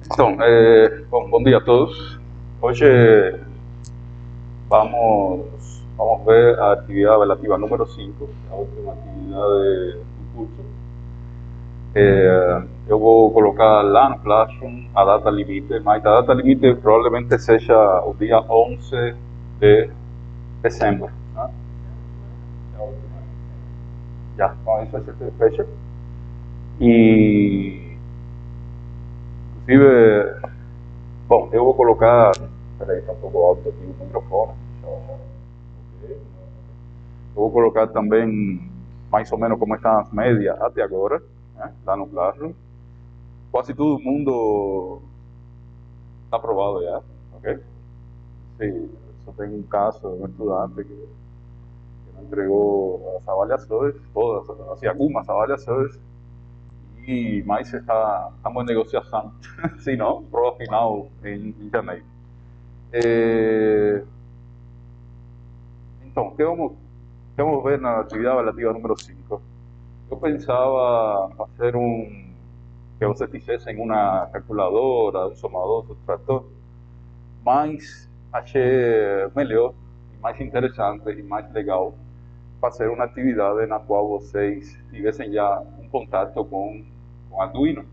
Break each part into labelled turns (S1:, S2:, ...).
S1: Então, bom dia a todos. Hoje vamos ver a atividade relativa número 5, a última atividade do curso. Eu vou colocar lá no Classroom a data limite, mas a data limite provavelmente seja o dia 11 de dezembro. Né? Já, com isso a gente fecha. E, inclusive, bom, eu vou colocar. Peraí, está um pouco alto aqui o microfone. Eu vou colocar também mais ou menos como estão as médias até agora, né, lá no Classroom. Quase todo mundo está aprovado já, ok? Sim, só tem um caso, um estudante que não entregou as avaliações, todas, assim, algumas avaliações, e mais estamos em negociação, se não, prova final em janeiro. Então, o que vamos ver na atividade relativa número 5? Eu pensava fazer que vocês fizessem uma calculadora, um somador, subtrator, mas achei melhor, e mais interessante e mais legal fazer uma atividade na qual vocês tivessem já um contato com Arduino,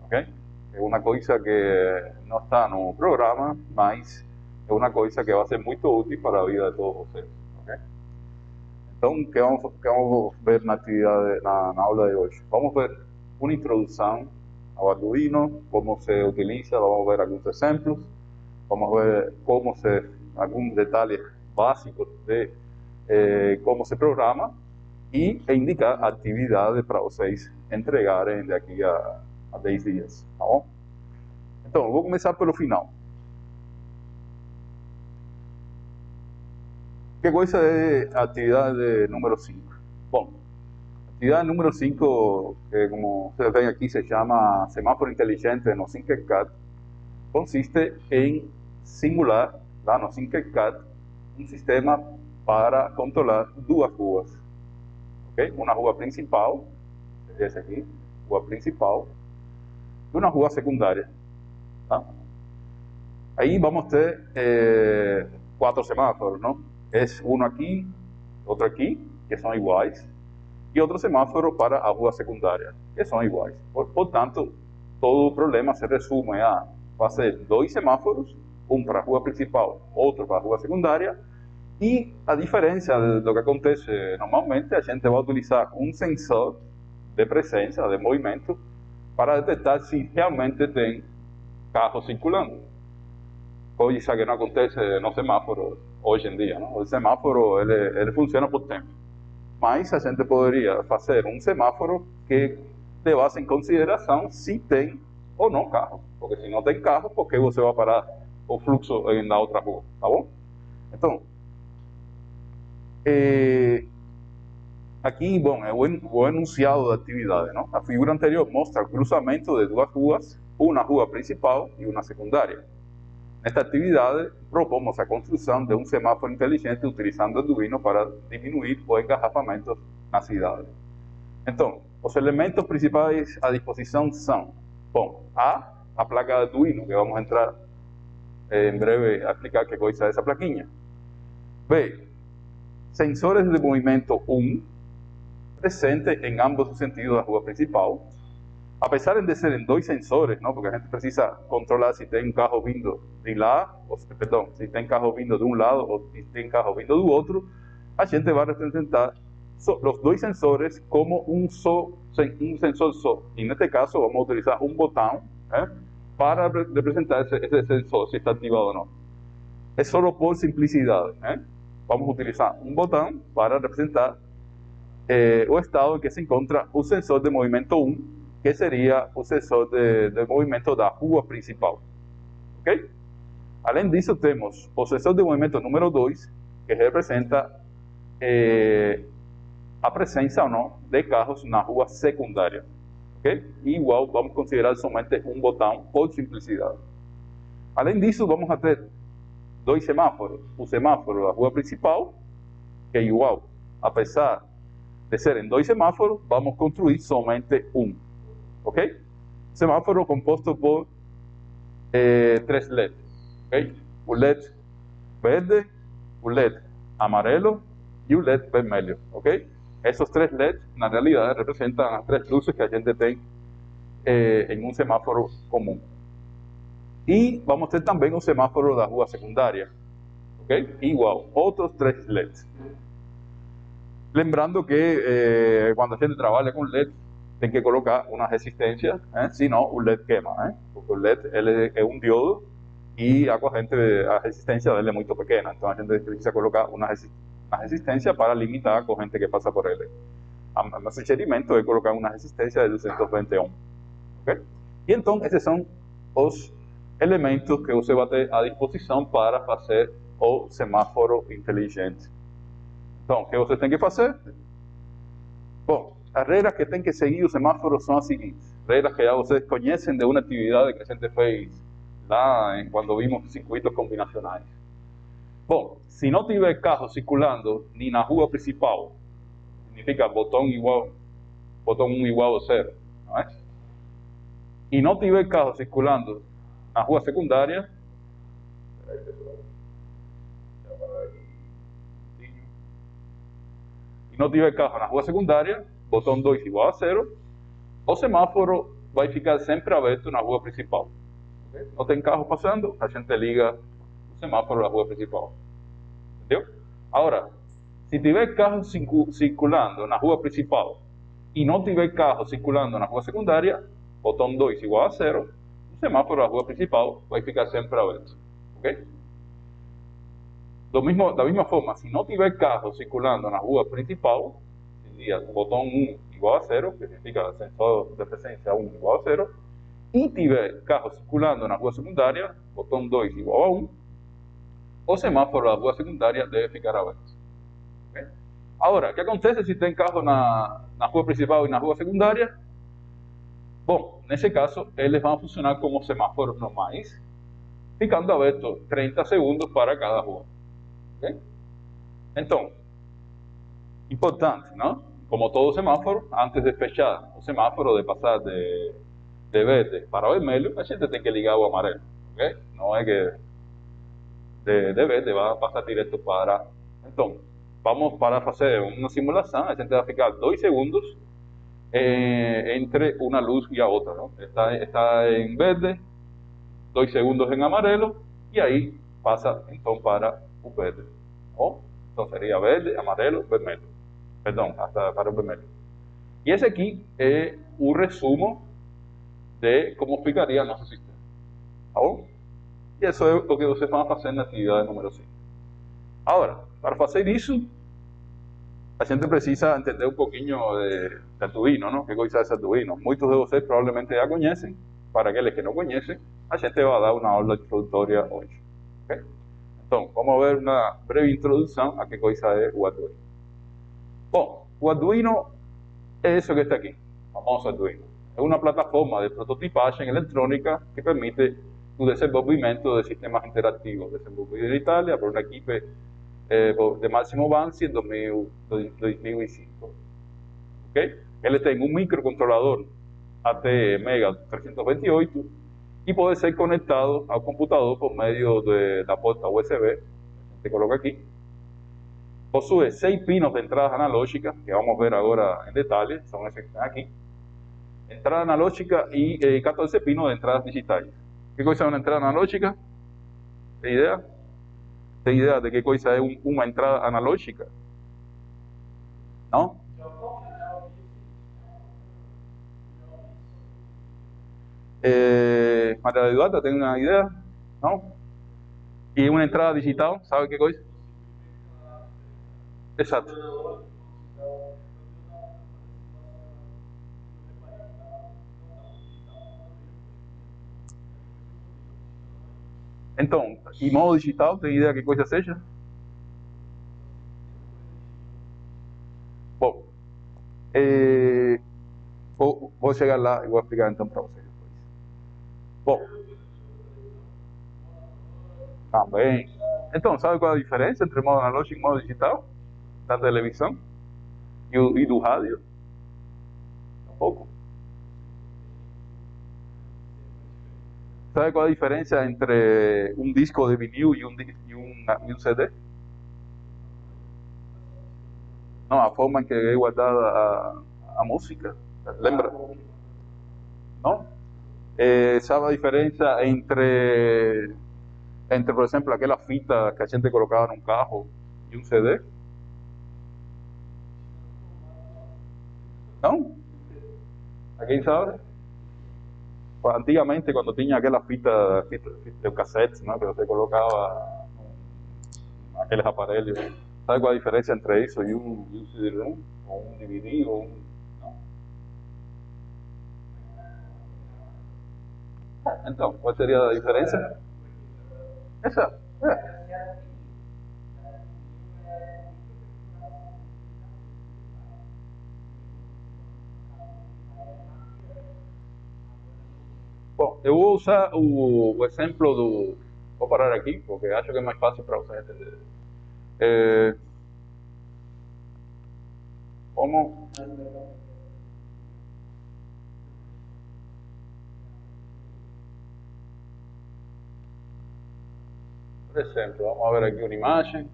S1: ok? É uma coisa que não está no programa, mas é uma coisa que vai ser muito útil para a vida de todos vocês, ok? Então, o que vamos ver na atividade, na aula de hoje? Vamos ver uma introdução ao Arduino, como se utiliza, vamos ver alguns exemplos, vamos ver alguns detalhes básicos de como se programa e indicar atividades para vocês entregarem daqui a 10 dias, tá bom? Então, vou começar pelo final. Que coisa é a atividade número 5? Bom, a atividade número 5, que como vocês veem aqui, se chama semáforo inteligente no Tinkercad, consiste em simular, lá no Tinkercad, um sistema para controlar duas ruas. Okay? Uma rua principal, essa aqui, rua principal, e uma rua secundária. Tá? Aí vamos ter 4 semáforos, não? É um aqui, outro aqui, que são iguais, e outro semáforo para a rua secundária, que são iguais. Portanto, todo o problema se resume a fazer 2 semáforos, um para a rua principal, outro para a rua secundária, e a diferença do que acontece normalmente, a gente vai utilizar um sensor de presença, de movimento, para detectar se realmente tem carro circulando. Coisa que não acontece no semáforo hoje em dia. Não? O semáforo ele funciona por tempo. Mas a gente poderia fazer um semáforo que levasse em consideração se tem ou não carro. Porque se não tem carro, por que você vai parar o fluxo na outra rua? Tá bom? Então, aqui, bom, é o enunciado da atividade. Não? A figura anterior mostra o cruzamento de duas ruas, uma rua principal e uma secundária. Nesta atividade, propomos a construção de um semáforo inteligente utilizando Arduino para diminuir o engarrafamento na cidade. Então, os elementos principais à disposição são, bom, a placa de Arduino, que vamos entrar em breve a explicar que coisa é essa plaquinha. B, sensores de movimento 1, presente em ambos os sentidos da rua principal. Apesar de serem 2 sensores, não? Porque a gente precisa controlar se tem um carro vindo de lá, perdão, se tem carro vindo de um lado ou se tem carro vindo do outro, a gente vai representar os 2 sensores como um sensor só. E neste caso vamos utilizar um botão para representar esse sensor, se está ativado ou não. É só por simplicidade. Vamos utilizar um botão para representar o estado em que se encontra o sensor de movimento 1, que seria o sensor de movimento da rua principal. Ok? Além disso, temos o sensor de movimento número 2, que representa a presença ou não de carros na rua secundária. Ok? E igual, vamos considerar somente um botão por simplicidade. Além disso, vamos a ter 2 semáforos. O semáforo da rua principal, que é igual, apesar de serem 2 semáforos, vamos construir somente um. Ok? semáforo compuesto por tres LEDs, ¿okay? Un LED verde, un LED amarelo y un LED vermelho, ¿ok? Esos tres LEDs, en realidad, representan las tres luces que a gente tiene en un semáforo común. Y vamos a ter também um semáforo da rua secundária, ok? Igual, outros três LEDs. Lembrando que quando a gente trabalha com LED, tem que colocar uma resistência, senão o LED queima, porque o LED ele é um diodo e a resistência dele é muito pequena, então a gente precisa colocar uma resistência para limitar a corrente que passa por ele. O sugerimento é colocar uma resistência de 220 ohms, ok? E então esses são os elementos que você vai ter à disposição para fazer o semáforo inteligente. Então, o que você tem que fazer? Bom, as regras que tem que seguir o semáforo são as seguintes. Regras que já vocês conhecem de uma atividade que a gente fez lá quando vimos circuitos combinacionais. Bom, se não tiver carro circulando nem na rua principal, significa botão 1 igual a 0, não é? E não tiver carro circulando na rua secundária, e não tiver carro na rua secundária, botão 2 igual a 0, o semáforo vai ficar sempre aberto na rua principal. Okay? Não tem carro passando, a gente liga o semáforo da rua principal. Entendeu? Agora, se tiver carro circulando na rua principal e não tiver carro circulando na rua secundária, botão 2 igual a 0, o semáforo da rua principal vai ficar sempre aberto, ok? Da mesma forma, se não tiver carro circulando na rua principal, seria botão 1 igual a 0, que significa sensor de presença 1 igual a 0, e tiver carro circulando na rua secundária, botão 2 igual a 1, o semáforo da rua secundária deve ficar aberto. Okay? Agora, o que acontece se tem carro na rua principal e na rua secundária? Bom, nesse caso, eles vão funcionar como semáforos normais, ficando abertos 30 segundos para cada rua. Okay? Então, importante, não? Como todo semáforo, antes de fechar o semáforo, de passar de verde para vermelho, a gente tem que ligar o amarelo. Okay? Não é que de verde vai passar direto para... Então, vamos para fazer uma simulação, a gente vai ficar 2 segundos entre uma luz e a outra, ¿no? Está en verde, 2 segundos en amarelo y ahí pasa entonces para o verde, ¿no? Entonces sería verde, amarelo, vermelho, perdón, hasta para o vermelho. Y ese aquí es un resumo de cómo ficaría nuestro sistema, ¿no? Y eso es lo que vocês van a hacer en la actividad número 5. Ahora, para hacer eso, a gente precisa entender um pouquinho de Arduino, não? Que coisa é Arduino? Muitos de vocês provavelmente já conhecem. Para aqueles que não conhecem, a gente vai dar uma aula introdutória hoje. Okay? Então, vamos ver uma breve introdução a que coisa é o Arduino. Bom, o Arduino é isso que está aqui, o famoso Arduino. É uma plataforma de prototipagem eletrônica que permite o desenvolvimento de sistemas interativos, desenvolvido em Itália por uma equipe de Massimo Banzi en 2005. ¿Okay? Él tiene un microcontrolador ATmega 328 y puede ser conectado al computador por medio de la puerta USB. Se coloca aquí. Posee 6 pinos de entradas analógicas, que vamos a ver ahora en detalle, son esas que están aquí. Entrada analógica y 14 pinos de entradas digitales. ¿Qué cosa es una entrada analógica? ¿Qué idea? ¿Tem ideia de que coisa é uma entrada analógica? Não? Maria Eduarda tem uma ideia? Não? E uma entrada digital, sabe que coisa? Exato. Então, em modo digital, tem ideia que coisa seja? Bom, vou chegar lá e vou explicar então para vocês depois. Bom, também. Então, sabe qual é a diferença entre modo analógico e modo digital? Da televisão e do rádio? Um pouco. ¿Sabe cuál es la diferencia entre un disco de vinil y un CD? No, a forma en que é guardada a música. Lembra? Não? Sabe a diferença entre, por exemplo, aquela fita que a gente colocava num carro e um CD? Não? Alguém sabe? Antigamente, quando tinha aquela fita de cassete, né, que você colocava aqueles aparelhos, sabe qual a diferença entre isso e um CD-ROM? Ou um DVD? Ou um... Não? Então, qual seria a diferença? Essa, Bom, eu vou usar o exemplo do... Vou parar aqui, porque acho que é mais fácil para vocês entenderem. Como... Por exemplo, vamos ver aqui uma imagem.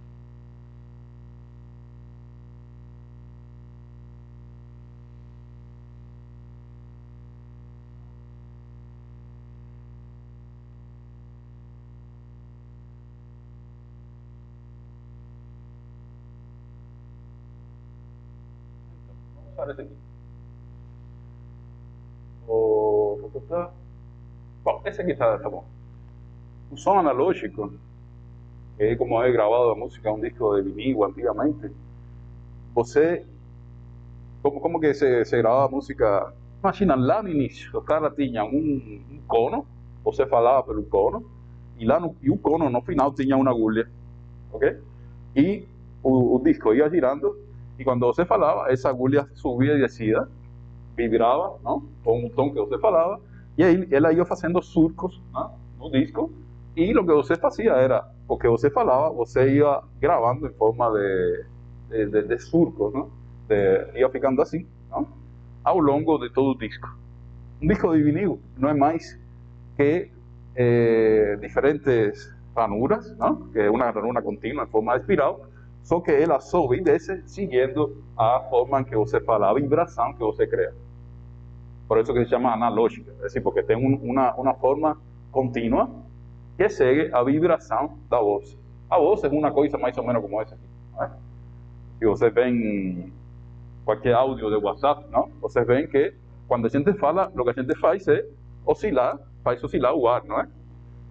S1: Vamos usar esse aqui. Bom, esse aqui tá bom. O som analógico, que é como é gravado a música em um disco de vinil antigamente, você... Como que se gravava a música? Imagina, lá no início, os caras tinham um cono, você falava pelo cono, e o cono no final tinha uma agulha, ok? E o disco ia girando, e quando você falava, essa agulha subia e descia, vibrava, não? Com o tom que você falava, e aí ela ia fazendo surcos, não? No disco, e o que você fazia era, o que você falava, você ia gravando em forma de surcos, não? Ia ficando assim, não? Ao longo de todo o disco. Um disco de vinil não é mais que diferentes ranuras, não? Que é uma ranura contínua em forma de espiral, só que ela sobe e desce seguindo a forma em que você fala, a vibração que você cria. Por isso que se chama analógica, é assim, porque tem uma forma contínua que segue a vibração da voz. A voz é uma coisa mais ou menos como essa aqui, não é? Se você vê qualquer áudio de WhatsApp, não? Vocês veem que quando a gente fala, o que a gente faz é faz oscilar o ar, não é?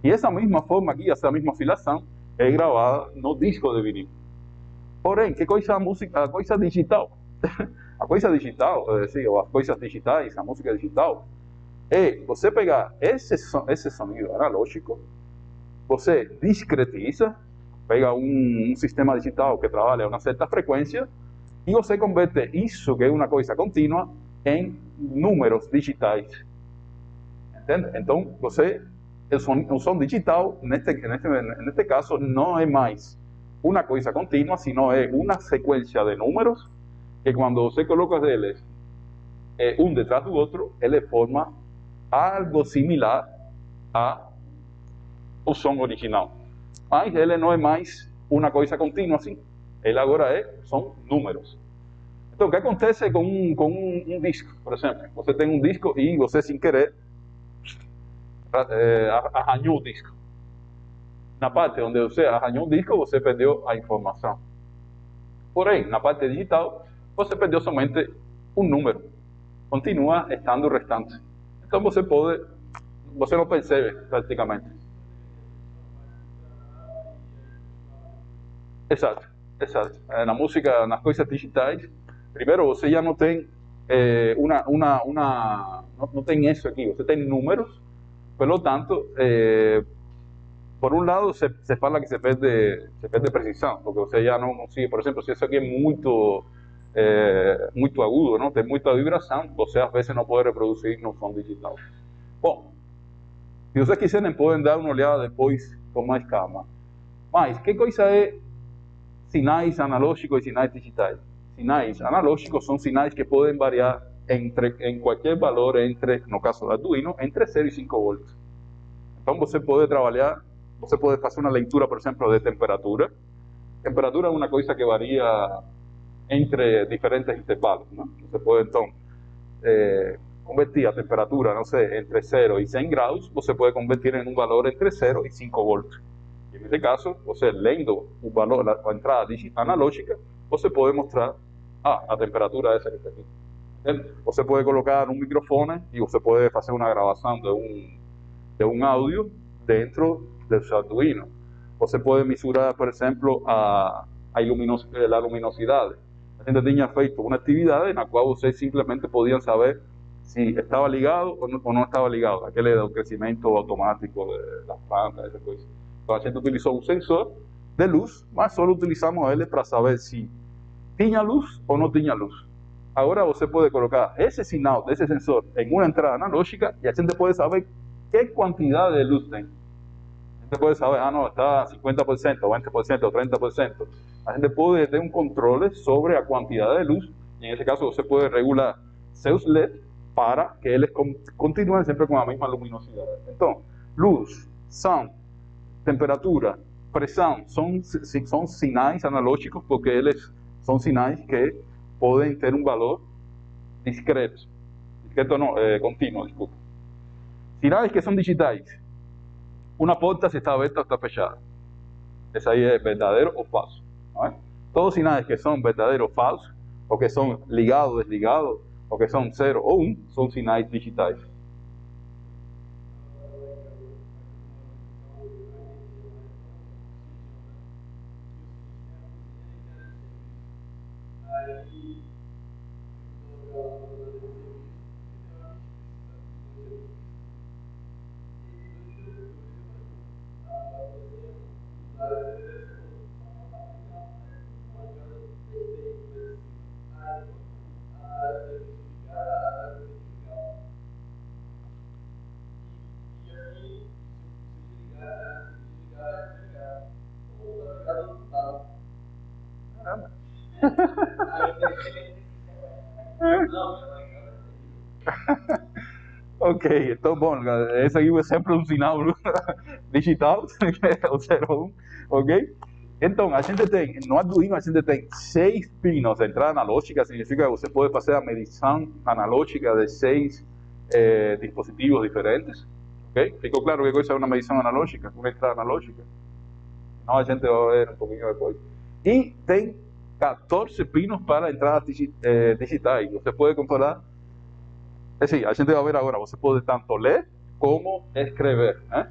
S1: E essa mesma forma aqui, essa mesma oscilação, é gravada no disco de vinil. Porém, que coisa a música, a coisa digital? A coisa digital, ou as coisas digitais, a música digital, é você pegar esse sonido analógico, você discretiza, pega um sistema digital que trabalha a uma certa frequência, e você converte isso, que é uma coisa contínua, em números digitais. Entende? Então, o som digital, neste caso, não é mais uma coisa contínua, sino é uma sequência de números, que quando você coloca eles um detrás do outro, ele forma algo similar ao som original. Mas ele não é mais uma coisa contínua assim. Ele agora são números. Então, o que acontece com um disco, por exemplo? Você tem um disco e você, sem querer, arranhou o disco. Na parte onde você arranhou o disco, você perdeu a informação. Porém, na parte digital, você perdeu somente um número. Continua estando o restante. Então, você não percebe praticamente. Exato. Na música, nas coisas digitais, primeiro você já não tem não tem isso aqui, você tem números, pelo tanto, por um lado se fala que se perde precisão, porque você já não consigue, por exemplo, se isso aqui é muito agudo, não tem muita vibração, você às vezes não pode reproduzir no som digital. Bom, se vocês quiserem podem dar uma olhada depois com mais calma. Mas que coisa é sinais analógicos e sinais digitais? Sinais analógicos são sinais que podem variar em qualquer valor no caso do Arduino, entre 0 e 5 volts. Então você pode trabalhar, você pode fazer uma leitura, por exemplo, de temperatura. Temperatura é uma coisa que varia entre diferentes intervalos, né? Você pode, então, convertir a temperatura, não sei, entre 0 e 100 graus, você pode convertir em um valor entre 0 e 5 volts. E nesse caso, você lendo o valor, a entrada analógica, você pode mostrar a temperatura essa que está aqui. Você pode colocar um microfone e você pode fazer uma gravação de um áudio dentro do seu Arduino. Você pode mesurar, por exemplo, a luminosidade. A gente tinha feito uma atividade na qual vocês simplesmente podiam saber se estava ligado ou não estava ligado. Aquele do crescimento automático das plantas, essas coisas. Então a gente utilizou um sensor de luz, mas só utilizamos ele para saber se tinha luz ou não tinha luz. Agora você pode colocar esse sinal desse sensor em uma entrada analógica e a gente pode saber que quantidade de luz tem. A gente pode saber, não, está 50%, 20% ou 30%. A gente pode ter um controle sobre a quantidade de luz. E nesse caso você pode regular seus LEDs para que eles continuem sempre com a mesma luminosidade. Então, luz, som, temperatura, pressão são sinais analógicos porque eles são sinais que podem ter um valor discreto. Discreto não, contínuo, desculpa. Sinais que são digitais. Uma porta se está aberta ou está fechada. Esse aí é verdadeiro ou falso. Não é? Todos os sinais que são verdadeiro ou falso, ou que são ligado ou desligado, ou que são 0 ou 1, são sinais digitais. Ok, então, bom, esse aqui é um exemplo de um sinal digital, o 01, ok? Então, a gente tem, no Arduino, a gente tem 6 pinos de entrada analógica, significa que você pode fazer a medição analógica de 6 dispositivos diferentes, ok? Ficou claro que coisa é uma medição analógica, uma entrada analógica? Não, a gente vai ver um pouquinho depois. E tem 14 pinos para entradas digitais, você pode controlar. Sim, a gente vai ver agora, você pode tanto ler como escrever, né?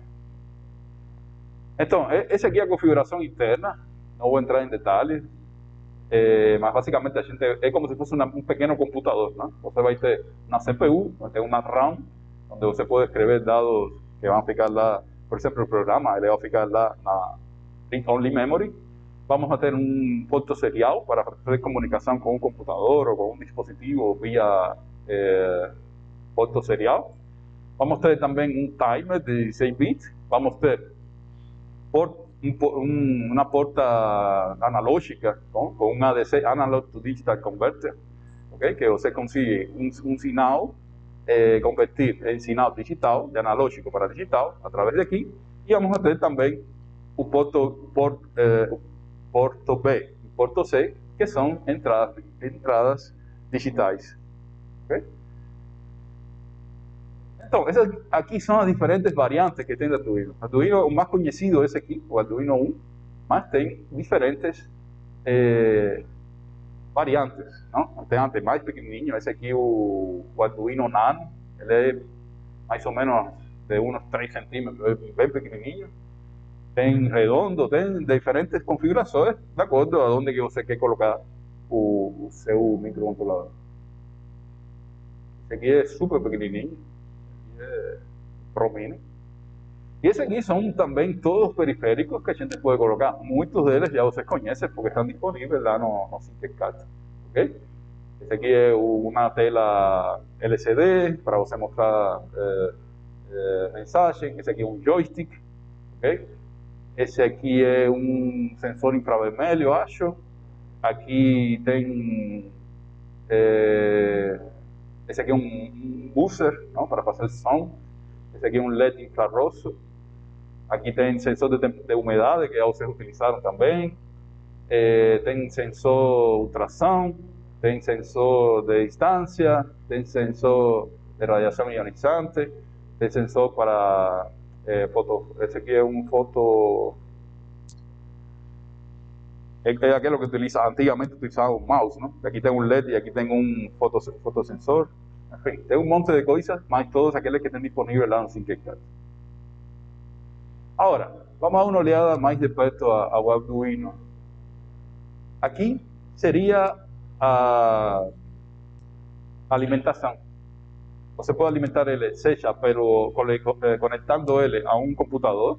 S1: Então, essa aqui é a configuração interna, não vou entrar em detalhes, mas basicamente a gente é como se fosse um pequeno computador, né? Você vai ter uma CPU, vai ter uma RAM, onde você pode escrever dados que vão ficar lá, por exemplo, o programa, ele vai ficar lá na read-only memory. Vamos a ter um porto serial para fazer comunicação com um computador ou com um dispositivo via porto serial. Vamos ter também um timer de 16 bits. Vamos ter uma porta analógica com um ADC, Analog to Digital Converter, okay? Que você consigue um sinal, convertir em sinal digital, de analógico para digital, através daqui. E vamos ter também o porto B e porto C, que são entradas digitais. Okay? Então, essas aqui são as diferentes variantes que tem do Arduino. O Arduino, o mais conhecido é esse aqui, o Arduino 1, mas tem diferentes variantes, não? Tem mais pequenininho, esse aqui o Arduino Nano, ele é mais ou menos de uns 3 centímetros, é bem pequenininho. Tem redondo, tem diferentes configurações, de acordo a onde que você quer colocar o seu microcontrolador. Esse aqui é super pequenininho. Pro Mini. E esses aqui são também todos periféricos que a gente pode colocar. Muitos deles já vocês conhecem porque estão disponíveis lá no Tinkercad. Okay? Esse aqui é uma tela LCD para você mostrar mensagem. Esse aqui é um joystick. Okay? Esse aqui é um sensor infravermelho, eu acho. Aqui tem esse aqui é um buzzer, não, para fazer som. Esse aqui é um LED infrarosso. Aqui tem sensor de umidade, que vocês utilizaram também. Tem sensor ultrassom, tem sensor de distância, tem sensor de radiação ionizante, tem sensor para foto. Esse aqui é um foto. É aquilo que antigamente utilizava o mouse, não? Aqui tem um LED e aqui tem um fotossensor. Enfim, tem um monte de coisas, mas todos aqueles que estão disponíveis lá no Thinkercad. Agora, vamos a dar uma olhada mais de perto ao Arduino. Aqui seria a alimentação. Você pode alimentar ele, seja conectando ele a um computador,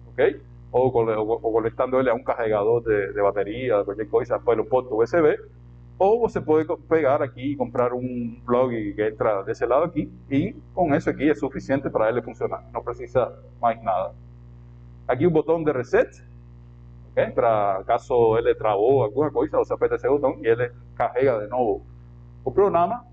S1: ok? Ou conectando ele a um carregador de bateria, qualquer coisa, pelo porto USB. Ou você pode pegar aqui e comprar um plug que entra desse lado aqui, e com isso aqui é suficiente para ele funcionar. Não precisa mais nada. Aqui o botão de reset, okay? Para caso ele travou alguma coisa, você aperta esse botão e ele carrega de novo o programa.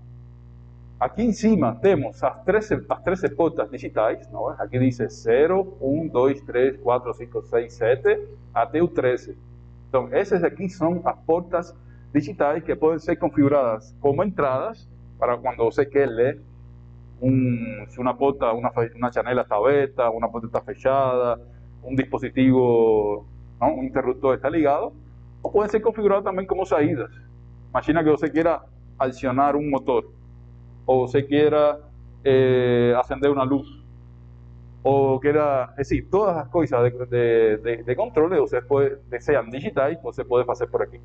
S1: Aqui em cima temos as 13 portas digitais, não é? Aqui diz 0, 1, 2, 3, 4, 5, 6, 7, até o 13. Então, essas aqui são as portas digitais que podem ser configuradas como entradas para quando você quer ler se uma porta, uma janela está aberta, uma porta está fechada, um dispositivo, não, um interruptor está ligado, ou podem ser configurados também como saídas. Imagina que você queira adicionar um motor, ou você queira acender uma luz, ou queira, é decir, todas as coisas de controle, você pode, sejam digitais, você pode fazer por aqui.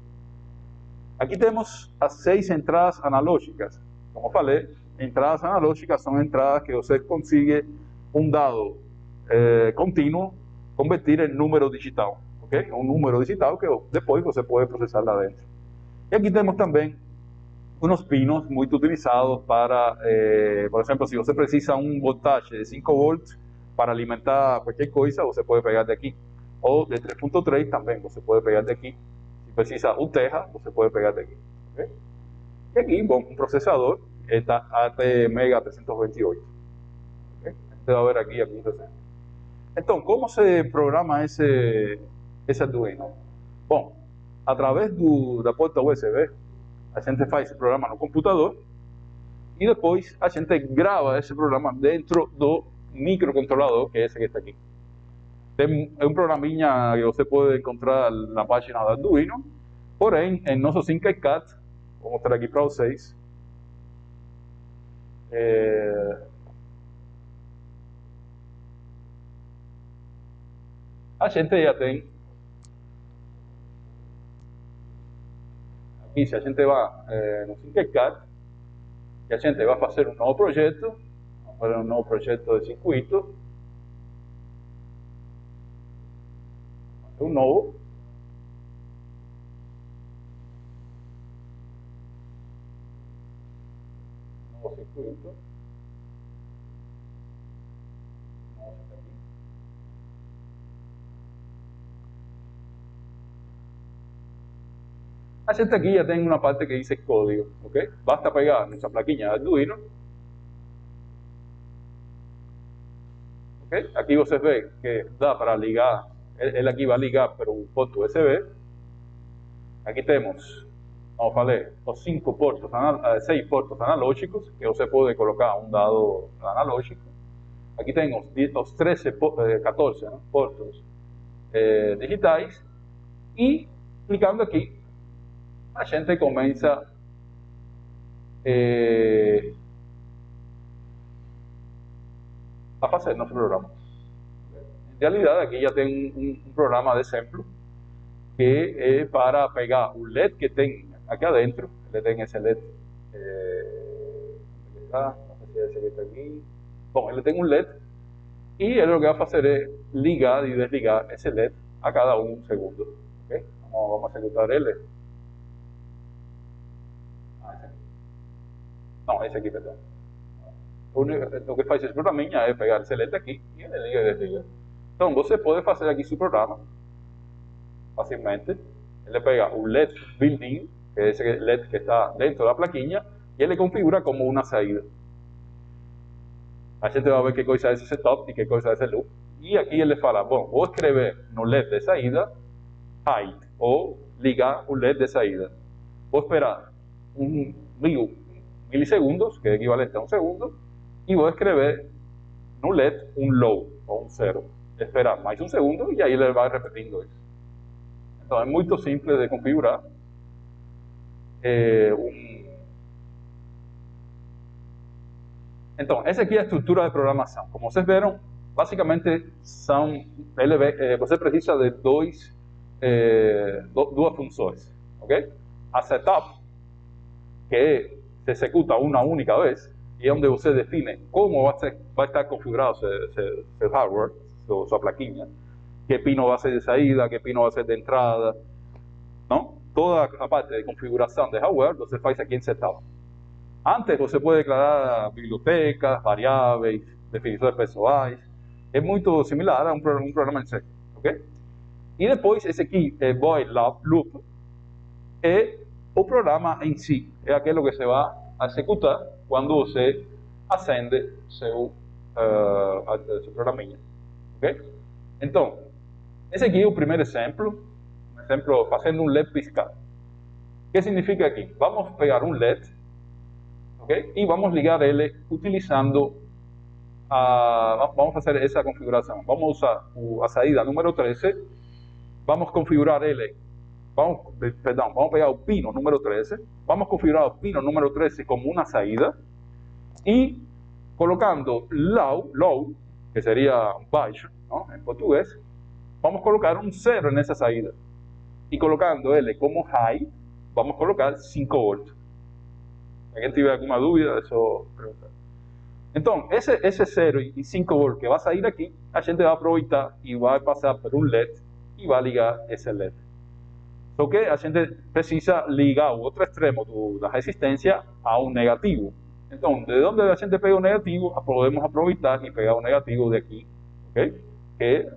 S1: Aqui temos as 6 entradas analógicas. Como falei, entradas analógicas são entradas que você consigue um dado contínuo convertir em número digital, ok? Um número digital que depois você pode processar lá dentro. E aqui temos também uns pinos muito utilizados para, por exemplo, se você precisa um voltagem de 5 volts para alimentar qualquer coisa, você pode pegar daqui. Ou de 3.3 também, você pode pegar daqui. Se precisa 1 terra, você pode pegar daqui. Okay? E aqui, bom, um processador está ATmega 328. Okay? Você vai ver aqui a 160. Então, como se programa esse Arduino? Bom, através da porta USB, a gente faz esse programa no computador e depois a gente grava esse programa dentro do microcontrolador, que é esse que está aqui. É um programinha que você pode encontrar na página do Arduino, porém, em nosso Thinkercad, vou mostrar aqui para vocês. A gente já tem. Aqui, se a gente vai no Thinkercad, e a gente vai fazer um novo projeto, vamos fazer um novo projeto de circuito. Um novo. Novo circuito. A gente aqui já tem uma parte que diz código, ok? Basta pegar nossa plaquinha de Arduino. Okay? Aqui você vê que dá para ligar, ele aqui vai ligar para um porto USB. Aqui temos, como falei, os 6 portos analógicos, que você pode colocar um dado analógico. Aqui tem os 14 né, portos digitais. E clicando aqui, a gente começa a fazer nosso programa. Em realidade, aqui já tem um programa de exemplo que é para pegar o LED que tem aqui adentro. Ele tem esse LED. Não sei se esse está aqui. Bom, ele tem um LED e ele o que vai fazer é ligar e desligar esse LED a cada 1 segundo. Okay? Vamos executar ele. Esse aqui. Não, esse aqui, perdão. O que faz esse programinha é pegar esse LED aqui e ele liga e desliga. Então, você pode fazer aqui seu programa facilmente. Ele pega o LED built-in, que é esse LED que está dentro da plaquinha, e ele configura como uma saída. A gente vai ver que coisa é esse setup e que coisa é esse loop, E aqui ele fala, bom, vou escrever no LED de saída hide, ou ligar o LED de saída. Vou esperar milisegundos, que é equivalente a 1 segundo, e vou escrever no LED um low, ou um 0. Esperar mais 1 segundo, e aí ele vai repetindo isso. Então é muito simples de configurar. Então, essa aqui é a estrutura de programação. Como vocês viram, basicamente você precisa de duas funções, ok? A setup, que se executa uma única vez, e é onde você define como vai estar configurado seu hardware, sua plaquinha, qué pino va a ser de salida, qué pino va a ser de entrada, ¿no? Toda a parte de configuración de hardware você faz aquí en Setup. Antes você pode declarar bibliotecas, variáveis, definições pessoais. É muito similar a um programa em C, ok? E depois esse aqui, void loop, é o programa em si. É aquilo que você vai executar quando você acende seu programinha, ok? Então, esse aqui é o primeiro exemplo, fazendo um LED piscar. O que significa aqui? Vamos pegar um LED, okay? E vamos ligar ele utilizando vamos fazer essa configuração. Vamos usar a saída número 13, vamos configurar ele, vamos pegar o pino número 13, vamos configurar o pino número 13 como uma saída e colocando low, que seria baixo, ¿no? En portugués, vamos a colocar un 0 nessa saída. E colocando ele como high, vamos a colocar 5 volts. Alguém tiver alguma dúvida, é só perguntar. Então, esse 0 e 5 volts que vai sair aqui, a gente vai aproveitar e vai passar por um LED e vai ligar esse LED. Só que a gente precisa ligar o outro extremo da resistência a um negativo. Então, de onde a gente pega o negativo, podemos aproveitar e pegar o negativo de aqui, ok? Que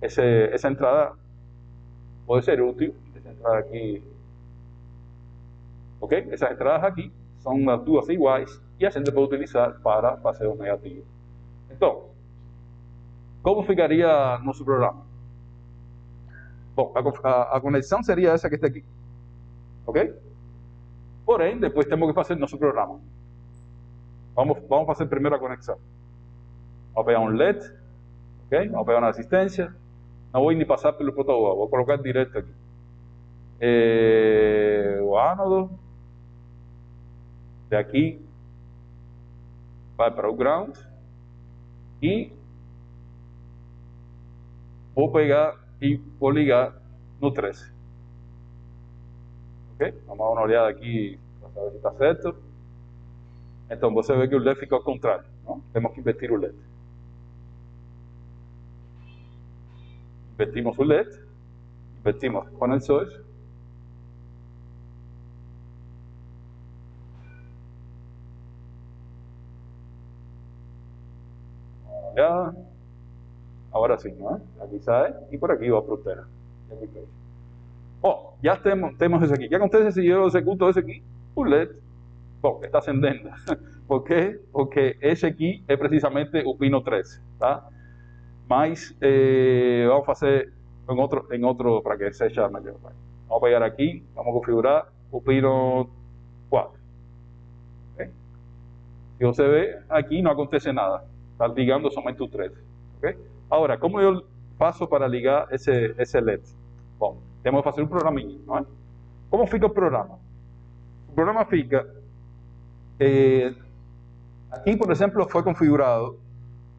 S1: essa entrada pode ser útil, essa entrada aqui, ok? Essas entradas aqui são as duas iguais e a gente pode utilizar para fazer o negativo. Então, como ficaria nosso programa? Bom, a conexão seria essa que está aqui, ok? Porém, depois temos que fazer nosso programa. Vamos fazer primeiro a conexão. Vamos pegar um LED, ok? Vamos pegar uma resistência. Não vou nem passar pelo protocolo, vou colocar direto aqui. O ánodo. De aqui vai para o ground. E vou pegar e vou ligar no 13. Ok? Vamos dar uma olhada aqui para saber se está certo. Então você vê que o LED fica ao contrário, não? Temos que invertir o LED. Invertimos o LED, invertimos os conexões. Já. Agora sim, não é? Aqui sai e por aqui vai para o terra. Bom, já temos isso aqui. O que acontece se eu executo isso aqui? O LED, bom, está acendendo. Por quê? Porque esse aqui é precisamente o pino 13, tá? Mas vamos fazer em outro para que seja melhor. Vamos pegar aqui, vamos configurar o pino 4. Okay? Se você vê, aqui não acontece nada. Está ligando somente o 13. Okay? Agora, como eu faço para ligar esse LED? Bom, temos que fazer um programinha, não é? Como fica o programa? O programa fica... aqui, por exemplo, foi configurado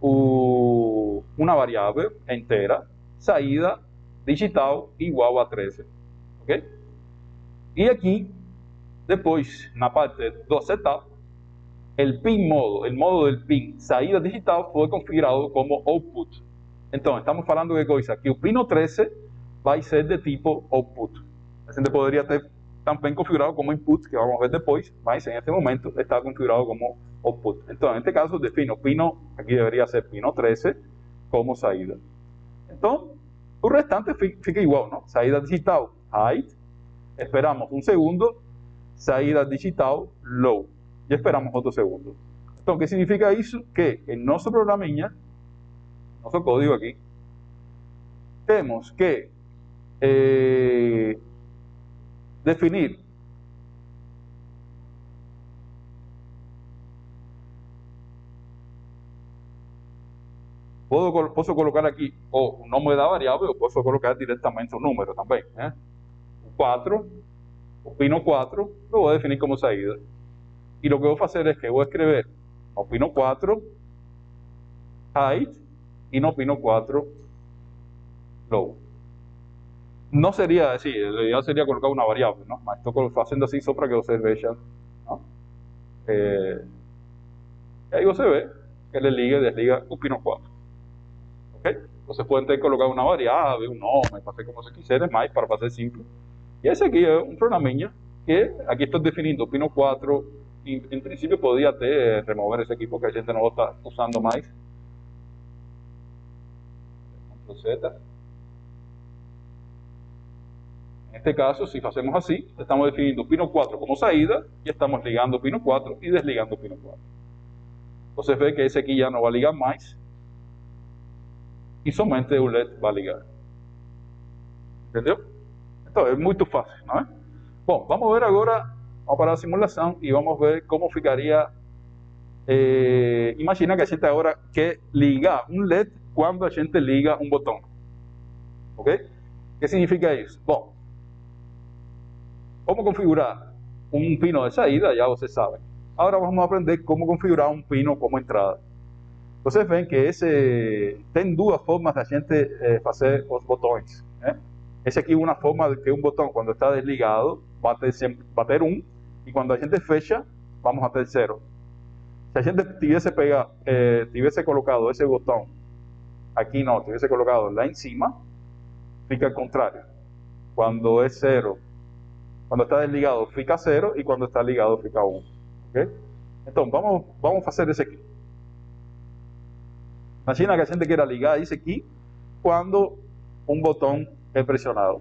S1: uma variável inteira, saída digital igual a 13. Ok? E aqui, depois, na parte do setup, o modo del pin saída digital foi configurado como output. Então, estamos falando de coisa que o pino 13 vai ser de tipo output. A gente poderia ter também configurado como input, que vamos ver depois, mas em este momento está configurado como output. Então, en este caso, defino o pino, aqui deveria ser pino 13, como saída. Então, o restante fica igual, não? Saída digital, high, esperamos 1 segundo, saída digital, low, e esperamos outro segundo. Então, o que significa isso? Que em nosso programinha, nuestro código aquí, tenemos que definir puedo colocar aquí o un nombre de la variable o puedo colocar directamente un número también. Un 4, o pino 4, lo voy a definir como salida. Y lo que voy a hacer es que voy a escribir no pino 4 height y no pino 4 low. No sería así, la idea sería colocar una variable, ¿no? Mas estoy haciendo así só para que ustedes vean, ¿no? Ahí se ve que le liga y desliga un pino 4. ¿Ok? Entonces pueden colocar una variable, un nombre, para hacer como se quisiera, más para hacer simple. Y ese aquí es un programinha que aquí estoy definiendo pino 4 y en principio podía remover ese equipo que a gente no lo está usando más. Ctrl Z. En este caso, si hacemos así, estamos definiendo pino 4 como salida y estamos ligando pino 4 y desligando pino 4. Entonces ve que ese aquí ya no va a ligar más y solamente un LED va a ligar. ¿Entendeu? Então, é muito fácil, não é? Bom, vamos ver agora, vamos parar a simulação e vamos ver como ficaria. Imagina que a gente agora quer ligar um LED quando a gente liga um botão. Ok? O que significa isso? Bom, como configurar um pino de saída, já vocês sabem. Agora vamos aprender como configurar um pino como entrada. Vocês veem que tem duas formas de a gente fazer os botões. Né? Esse aqui é uma forma de que um botão, quando está desligado, bater 1, e quando a gente fecha, vamos a ter 0. Se a gente tivesse colocado esse botão aqui, não, tivesse colocado lá em cima, fica ao contrário. Quando é 0, quando está desligado, fica 0, e quando está ligado, fica 1. Okay? Então, vamos fazer esse aqui. Imagina que a gente queira ligar isso aqui quando um botão é pressionado.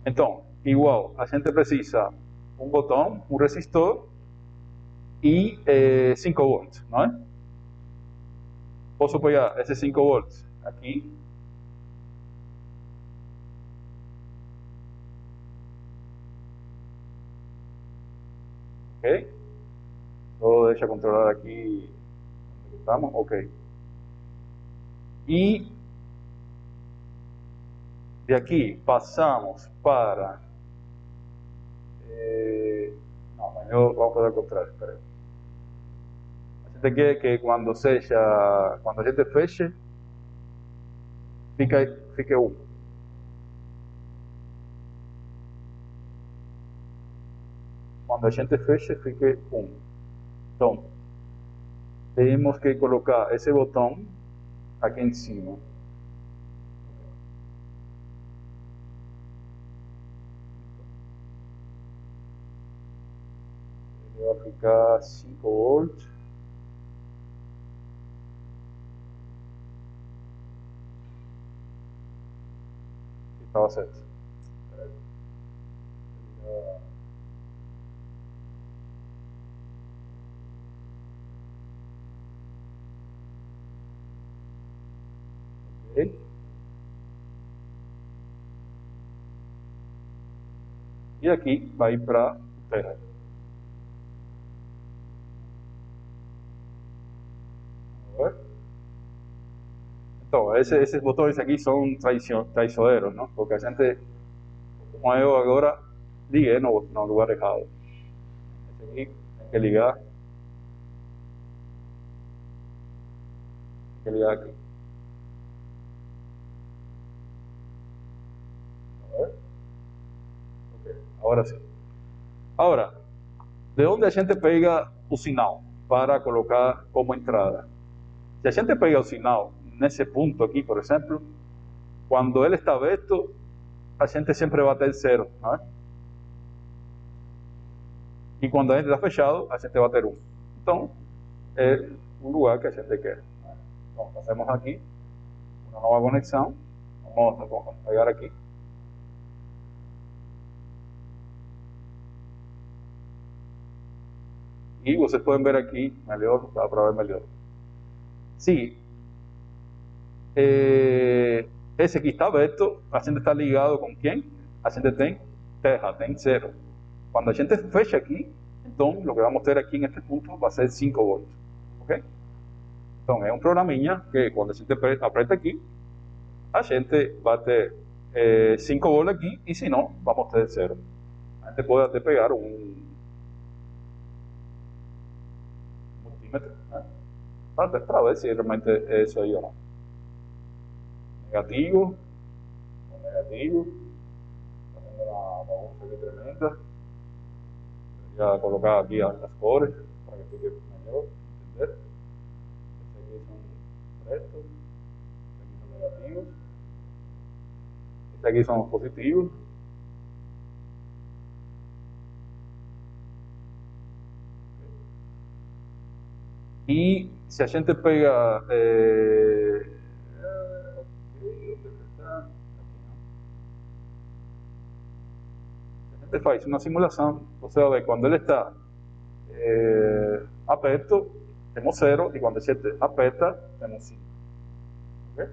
S1: Então, igual, a gente precisa um botão, um resistor e 5 volts, não é? Posso pegar esses 5 volts aqui. Ok? Todo deixa controlar aqui onde estamos. Ok. E de aqui passamos para... não, mas vamos fazer ao contrário. Espera aí. A gente quer que quando a gente feche, fique 1. Quando a gente feche, fique 1. Então, temos que colocar esse botão aqui em cima. Ele vai ficar 5 volts. Estava certo. Ok. E aqui vai para terra. Então, esses botões aqui são traiçoeiros, não? Porque a gente, como eu agora liguei no lugar errado. Esse aqui tem que ligar. Tem que ligar aqui. Ok, agora sim. Agora, de onde a gente pega o sinal para colocar como entrada? Se a gente pega o sinal nesse ponto aqui, por exemplo, quando ele está aberto, a gente sempre vai ter 0, não é? E quando a gente está fechado, a gente vai ter 1. Então, é o lugar que a gente quer. Né? Então, fazemos aqui uma nova conexão. Vamos pegar aqui. E vocês podem ver aqui melhor, dá para ver melhor. se esse aqui está aberto, a gente está ligado com quem? A gente tem terra, tem 0. Quando a gente fecha aqui, então, o que vamos ter aqui neste ponto vai ser 5 volts. Ok? Então, é um programinha que quando a gente aperta aqui, a gente vai ter 5 volts aqui, e se não, vamos ter 0. A gente pode até pegar um multímetro, né? Para ver se realmente é isso aí ou não. Negativo, negativo, fazendo uma bagunça aqui tremenda. Já colocar aqui as cores para que fique melhor, entender? Esses aqui são pretos, esses aqui são negativos, esses aqui são positivos. E se a gente pega onde está? Aqui, não. Se a gente faz uma simulação, você vai ver quando ele está aperto, temos 0, e quando a gente aperta, temos 5. Okay?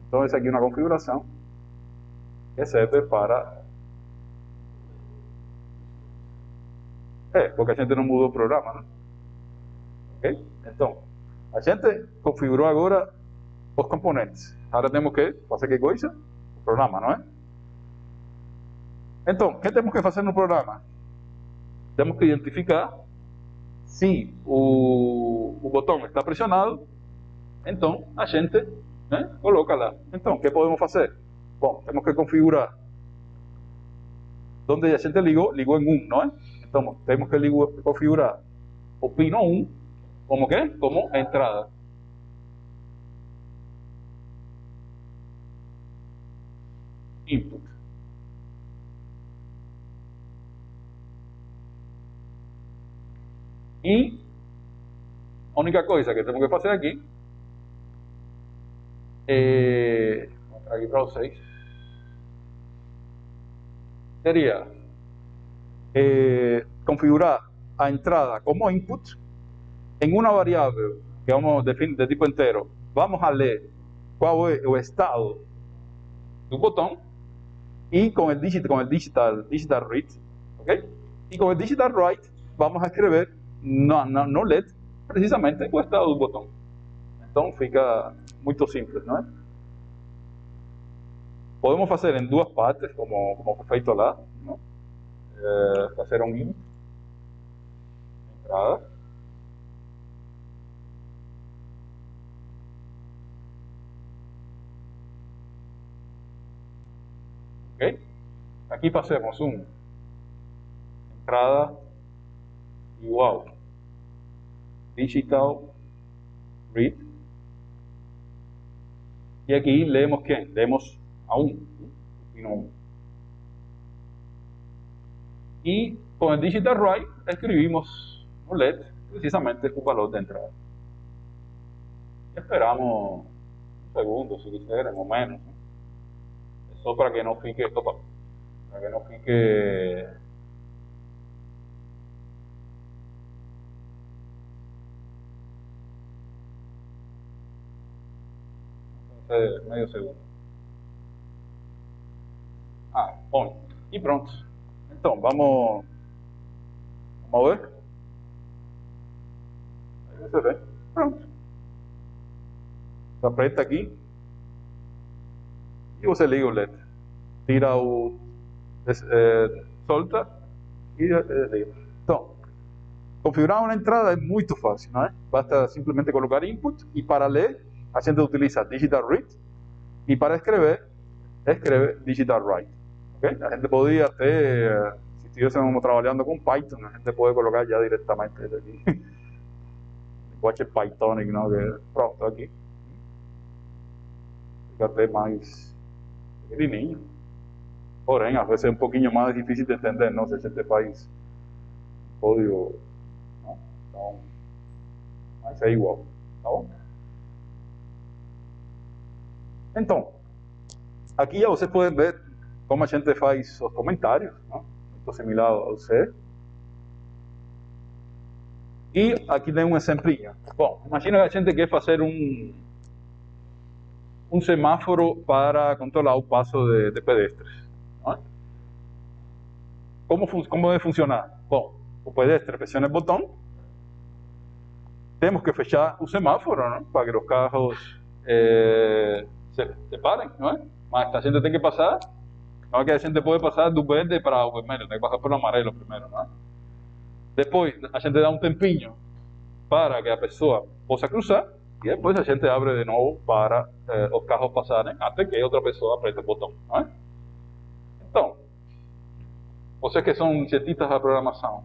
S1: Então, essa aqui é uma configuração que serve para... porque a gente não mudou o programa, né? Ok? Então, a gente configurou agora os componentes. Agora temos que fazer que coisa? O programa, não é? Então, o que temos que fazer no programa? Temos que identificar se o botão está pressionado, então a gente coloca lá. Então, o que podemos fazer? Bom, temos que configurar onde a gente ligou em 1, não é? Então, temos que configurar o pino 1 como quê? Como entrada. Input. E a única coisa que temos que fazer aqui vou mostrar aqui para vocês, seria configurar a entrada como input em uma variável que vamos definir de tipo inteiro. Vamos a ler qual é o estado do botão, e com o digital read, ok? E com o digital write vamos a escrever no LED precisamente o estado do botão. Então fica muito simples, não é? Podemos fazer em duas partes, como foi feito lá, não? Fazer um input, entrada, ok? Aqui fazemos entrada igual digital read, e aqui lemos quem? Lemos a 1, pino 1. E com o digital write escrevimos no LED precisamente o valor de entrada. Esperamos um segundo, se quiserem, ou menos. É só para que não fique... para que não fique... meio segundo. Bom, e pronto. Então, vamos ver. Aí você vê. Pronto. Você aperta aqui e você liga o LED. Tira o... solta e liga. Então, configurar uma entrada é muito fácil, não é? Basta simplesmente colocar input, e para ler a gente utiliza digital read, e para escrever, escreve digital write. Okay? A gente podia até, se estivéssemos trabalhando com Python, a gente pode colocar já diretamente aqui. Linguagem Pythonic, não? Pronto, aqui. Fica até mais pequenininho. Porém, às vezes é um pouquinho mais difícil de entender, não? Se a gente faz código, não? Então, mas é igual, tá bom? Então, aqui já vocês podem ver como a gente faz os comentários, não? Muito similar ao C. E aqui tem um exemplinho. Bom, imagina que a gente quer fazer um semáforo para controlar o passo de pedestres. Não é? Como deve funcionar? Bom, o pedestre pressiona o botão, temos que fechar o semáforo, não? Para que os carros se parem, não é? Mas a gente tem que passar, não é que a gente pode passar do verde para o vermelho, tem que passar pelo amarelo primeiro, não é? Depois a gente dá um tempinho para que a pessoa possa cruzar e depois a gente abre de novo para os carros passarem até que outra pessoa aperte o botão, não é? Então, vocês que são cientistas da programação,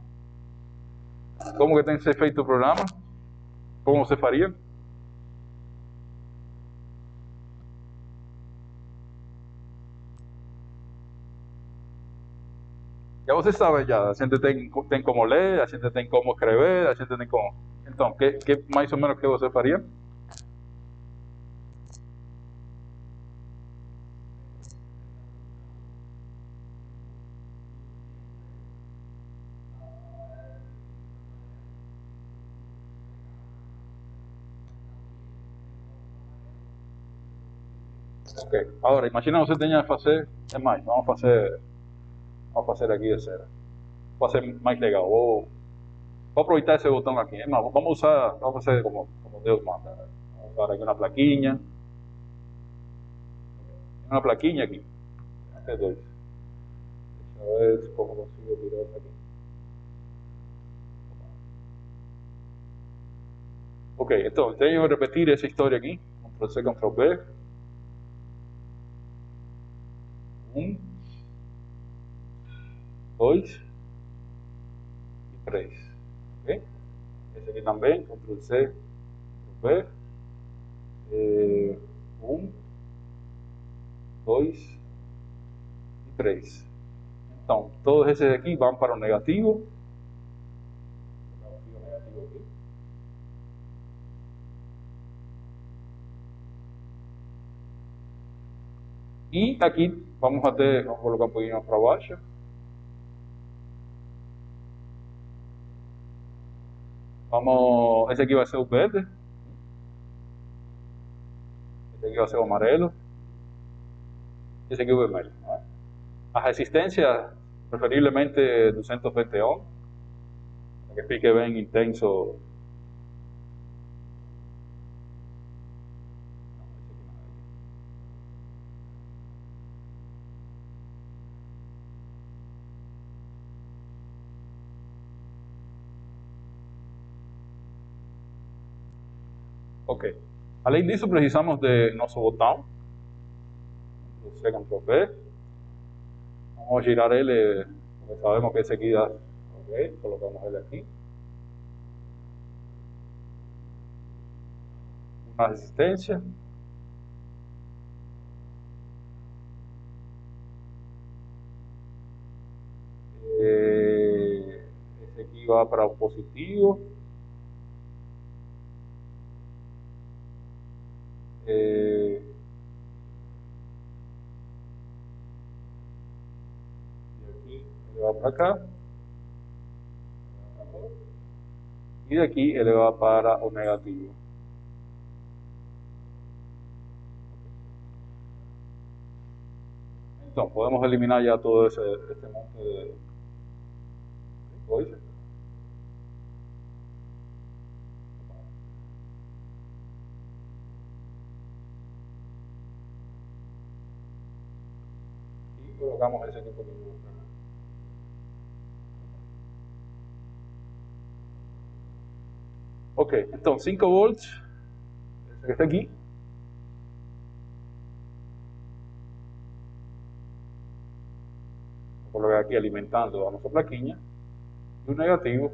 S1: como que tem que ser feito o programa? Como você faria? Já você sabe, já. A gente tem como ler, a gente tem como escrever, a gente tem como... Então, que mais ou menos que você faria? Ok. Agora, imagina você tenha que fazer... É mais, vamos fazer aqui de zero. Vou fazer mais legal. Vou aproveitar esse botão aqui. É mais, vamos fazer como Deus manda. Vamos usar aqui uma plaquinha aqui. Até dois. Deixa eu ver como consigo tirar isso aqui. Ok, então, tenho que repetir essa história aqui. Ctrl+C, Ctrl+V. 1, 2 e 3. Ok? Esse aqui também, Ctrl+C, Ctrl+V. 1, 2 e 3. Então, todos esses aqui vão para o negativo. E aqui vamos colocar um pouquinho para baixo. Esse aqui vai ser o verde. Esse aqui vai ser o amarelo. Esse aqui é o vermelho. Né? A resistência, preferivelmente 220 ohms, para que fique bem intenso. Ok. Além disso, precisamos de nosso botão. Ctrl+C, Ctrl+V. Vamos girar ele, porque sabemos que esse aqui dá. Ok, colocamos ele aqui. Una resistencia. Ese aquí va para positivo. Y aquí ele va para acá. Y de aquí ele va para o negativo. Entonces podemos eliminar ya todo este monte de códice. Y colocamos ese tipo de luz. Ok, entonces 5 volts, ese que está aquí. Vou colocar aqui alimentando a nossa plaquinha. E o negativo.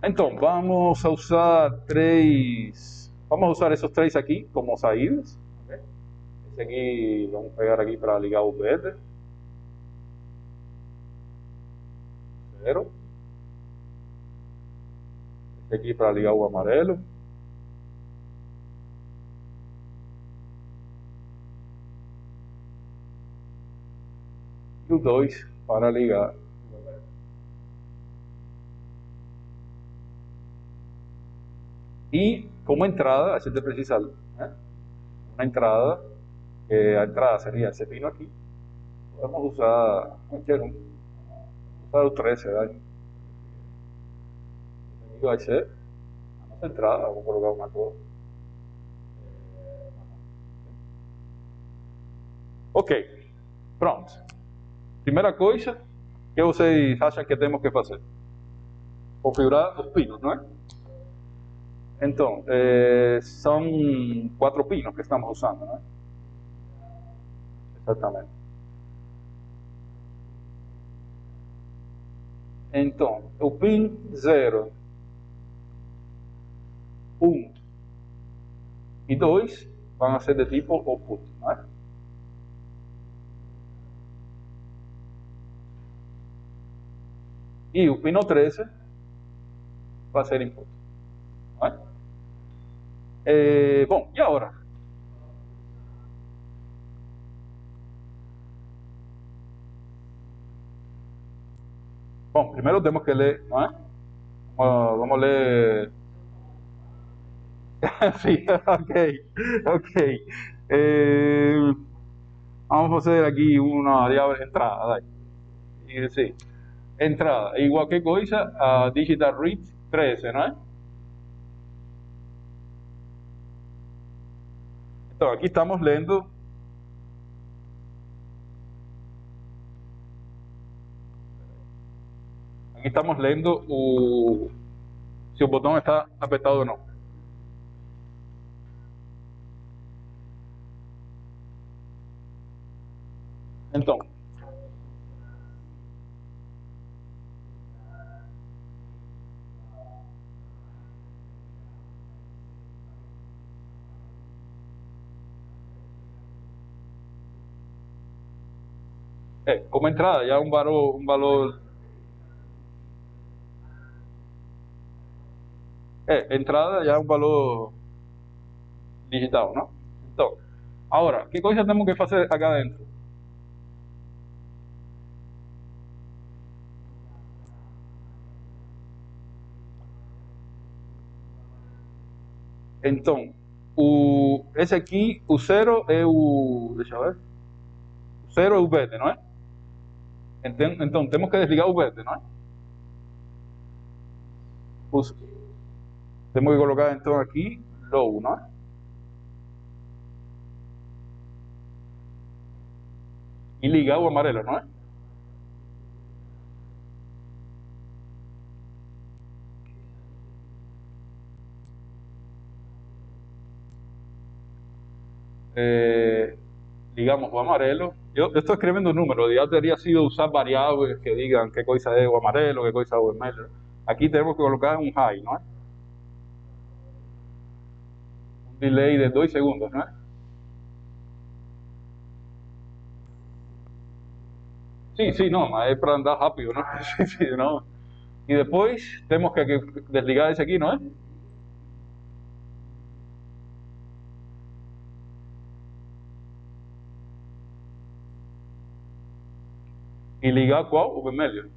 S1: Então, vamos a usar esses três aqui como saídas. Okay? Esse aqui, vamos pegar aqui para ligar o verde. 0. Esse aqui para ligar o amarelo. e o 2 para ligar. E como entrada, a gente precisa, né, uma entrada, que a entrada seria esse pino aqui. Podemos usar qualquer um, usar o 13, né? Aqui vai ser a nossa entrada, vou colocar uma cor. Ok, pronto. Primeira coisa, que vocês acham que temos que fazer? Configurar os pinos, não é? Então, são 4 pinos que estamos usando, não é? Exatamente. Então, o pin 0, 1 e 2 vão ser de tipo output, não é? E o pino 13 vai ser input, não é? Bom, e agora? Bom, primeiro temos que ler, não é? Vamos ler. Sí, ok. Eh, Vamos a hacer aquí una llave entrada. Dai. Y sí, entrada. Igual que coisa, a digital read 13, ¿no es? Entonces, aquí estamos leyendo. Aquí estamos leyendo si el botón está apretado o no. Entonces, como entrada, ya un valor entrada ya un valor digital, ¿no? Entonces, ahora, ¿qué cosa tenemos que hacer acá adentro? Então, esse aqui, o 0 é o. Deixa eu ver. O 0 é o verde, não é? Então, temos que desligar o verde, não é? Os, temos que colocar então aqui low, não é? E ligar o amarelo, não é? Ligamos o amarelo. Eu estou escrevendo números, ya teria sido usar variáveis que digan que coisa é o amarelo, que coisa é o vermelho. Aqui temos que colocar um high, não é? Um delay de 2 segundos, não é? Sim, não, mas é para andar rápido, não? Sim, não. E depois temos que desligar esse aqui, não é? E ligar qual? O vermelho.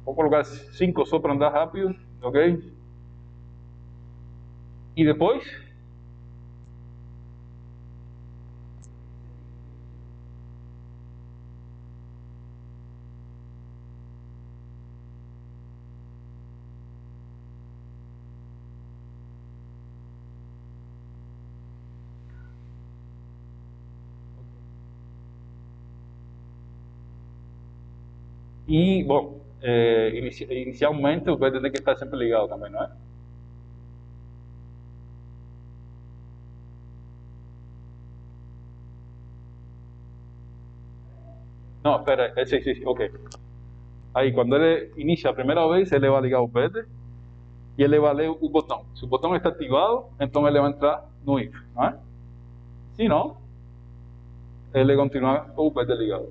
S1: Vou colocar 5 só para andar rápido, ok? E depois? E, bom, inicialmente o vai ter que estar sempre ligado também, não é? Não, espera, sim, ok. Aí, quando ele inicia a primeira vez, ele vai ligar o PD e ele vai ler o botão. Se o botão está ativado, então ele vai entrar no if, não é? Se não, ele continua com o PD ligado.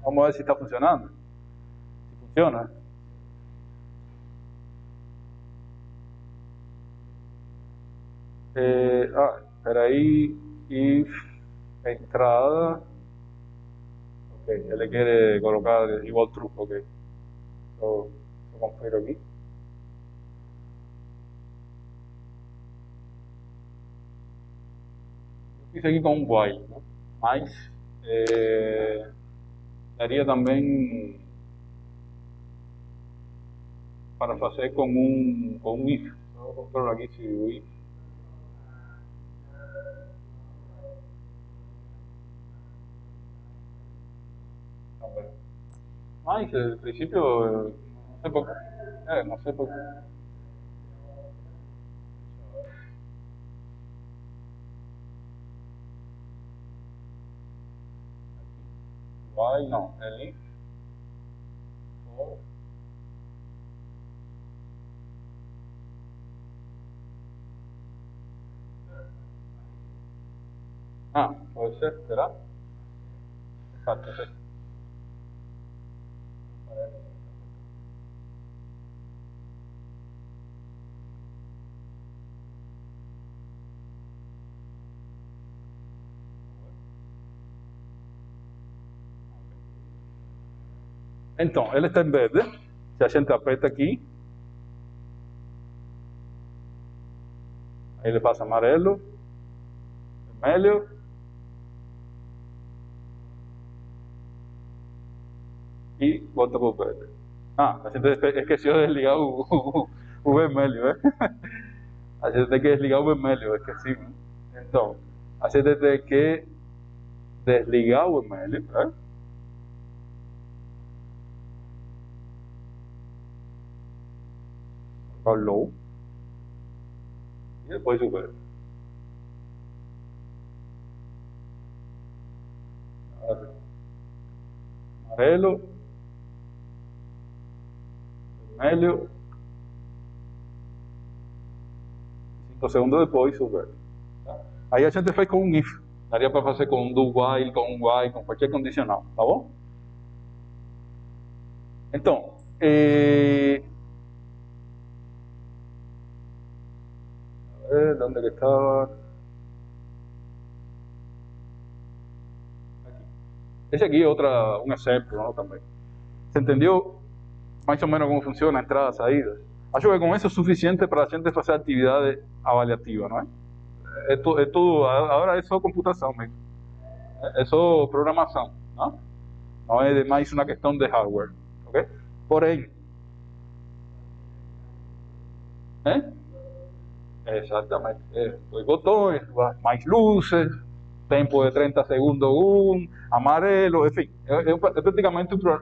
S1: Vamos ver se está funcionando. Se funciona. Espera aí. If entrada. Ok, ele quer colocar igual true. Ok. Yo configuro aquí. Yo fiz aqui com um while, né? Mas daria também para fazer com um if. Vou controlar aqui se o if. Também. Mas, al principio, no sé por qué. No sé por qué. Why no, el if. For. Puede ser, ¿será? Exacto, sí. Então, ele está em verde. Se a gente aperta aqui, aí ele passa amarelo, vermelho, e volta para o verde. A gente esqueceu de desligar o vermelho, né? A gente tem que desligar o vermelho, esqueci. Então, a gente tem que desligar o vermelho, né? Colocar o low. E depois o verde. Amarelo, vermelho, 5 segundos depois o verde. Aí a gente faz com um if. Daria para fazer com um do while, com um while, com qualquer condicional, tá bom? Então, a ver, onde que estava? Aqui. Esse aqui é um exemplo, não, também. Você entendeu mais ou menos como funciona a entrada e a saída? Acho que com isso é suficiente para a gente fazer atividade avaliativa, não é? É tudo, agora é só computação mesmo. É só programação, não? Não é mais uma questão de hardware, ok? Porém, exatamente, dois botões, mais luzes, tempo de 30 segundos amarelo, enfim, é praticamente uma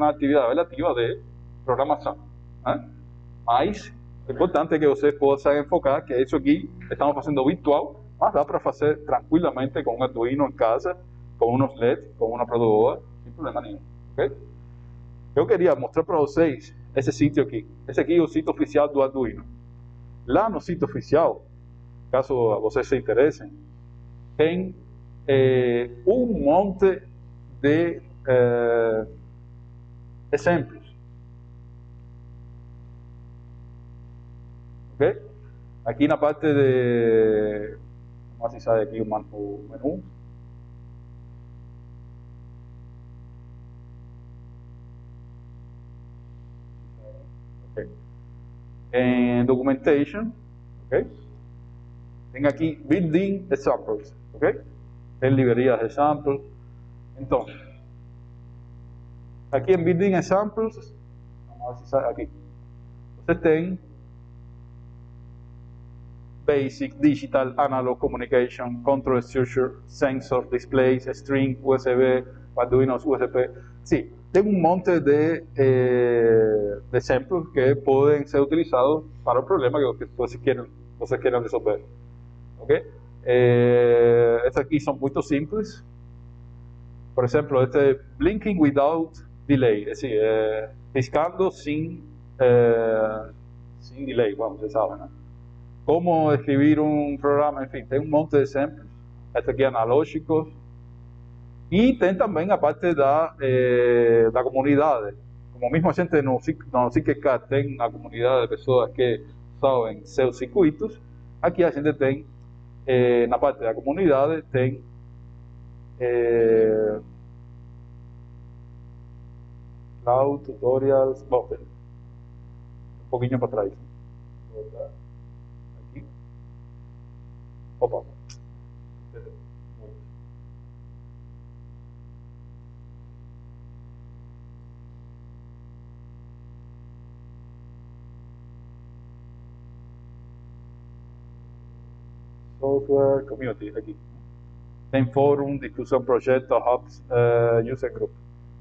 S1: atividade avaliativa de programação, né? Mas o importante é que você possa enfocar que isso aqui estamos fazendo virtual, mas dá para fazer tranquilamente com um Arduino em casa, com uns LEDs, com uma protoboard, sem problema nenhum, ok? Eu queria mostrar para vocês esse sítio aqui. Esse aqui é o sítio oficial do Arduino. Lá no sítio oficial, caso vocês se interessem, tem um monte de exemplos. Ok? Aqui na parte de... Vamos acessar aqui o menu. Okay. Em Documentation, ok? Tem aqui Building Examples, ok? Tem librerías de examples. Então, aqui em Building Examples, vamos acessar aqui. Você tem Basic, Digital, Analog Communication, Control Structure, Sensor, Displays, String, USB, Arduino, USB. Sim, tem um monte de exemplos que podem ser utilizados para o problema que vocês queiram resolver. Ok? Esses aqui são muito simples. por ejemplo, este blinking without delay, es decir, piscando sin delay, vamos, se sabe, ¿no? Cómo escribir un programa, en fin, tem un monte de ejemplos, este aquí analógicos, e tem também a parte da comunidade. Como mesmo a gente no SICK tem a comunidade de pessoas que sabem seus circuitos, aqui a gente tem, na parte da comunidade, tem Cloud Tutorials, bom, um pouquinho para trás. Aqui. Opa. Software Community, aqui. Tem fórum, discussão, projeto, hubs, user group.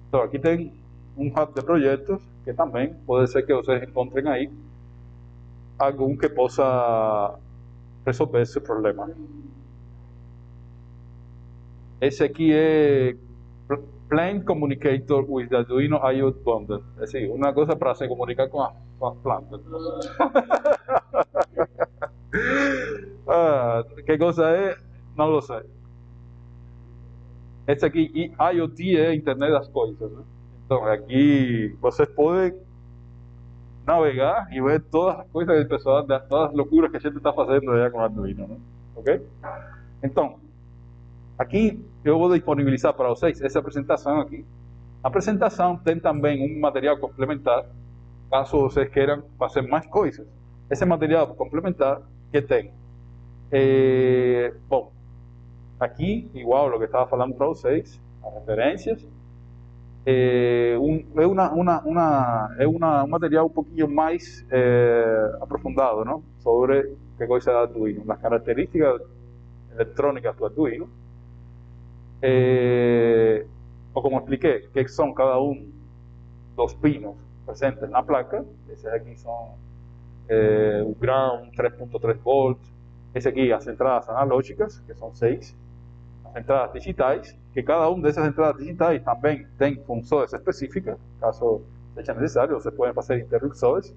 S1: Então, aqui tem um hub de projetos que também pode ser que vocês encontrem aí algum que possa resolver esse problema. Esse aqui é Plant Communicator with the Arduino IoT Bundle. É assim, uma coisa para se comunicar com as plantas. Que coisa é? Não lo sei. Esse aqui, IoT, é Internet das Coisas, né? Então, aqui vocês podem navegar e ver todas as coisas do pessoal, todas as loucuras que a gente está fazendo já com o Arduino, né? Ok? Então, aqui eu vou disponibilizar para vocês essa apresentação aqui. A apresentação tem também um material complementar, caso vocês queiram fazer mais coisas. Esse material complementar que tem, bom, aqui, igual o que estava falando para vocês, as referências, um material um pouquinho mais aprofundado, não? Sobre que coisa é o Arduino, as características eletrônicas do Arduino, ou como expliquei, que são cada um dos pinos presentes na placa. Esses aqui são o ground, 3.3 volts, esse aqui as entradas analógicas, que são 6, as entradas digitais, que cada uma dessas entradas digitais também tem funções específicas, caso seja necessário, você pode fazer interrupções,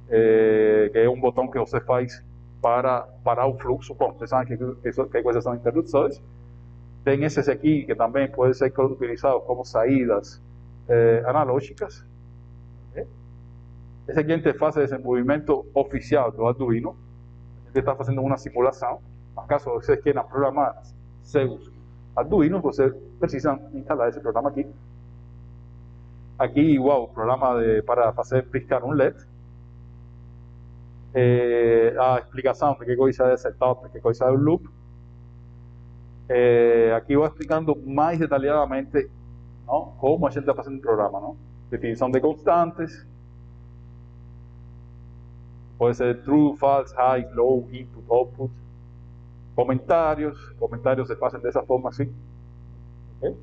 S1: que é um botão que você faz para parar o fluxo. Bom, vocês sabem que coisas são interruptores. Tem esses aqui que também podem ser utilizados como saídas analógicas. Esse aqui é a interface de desenvolvimento oficial do Arduino. A gente está fazendo uma simulação, mas caso vocês queiram programar seus Arduinos, vocês precisam instalar esse programa aqui. Aqui, igual, o programa para fazer piscar um LED. A explicação de que coisa é setup, de que coisa é o loop. Aqui vou explicando mais detalhadamente, não, como a gente está fazendo o programa, não? Definição de constantes. Pode ser true, false, high, low, input, output. Comentários se fazem dessa forma assim. Okay?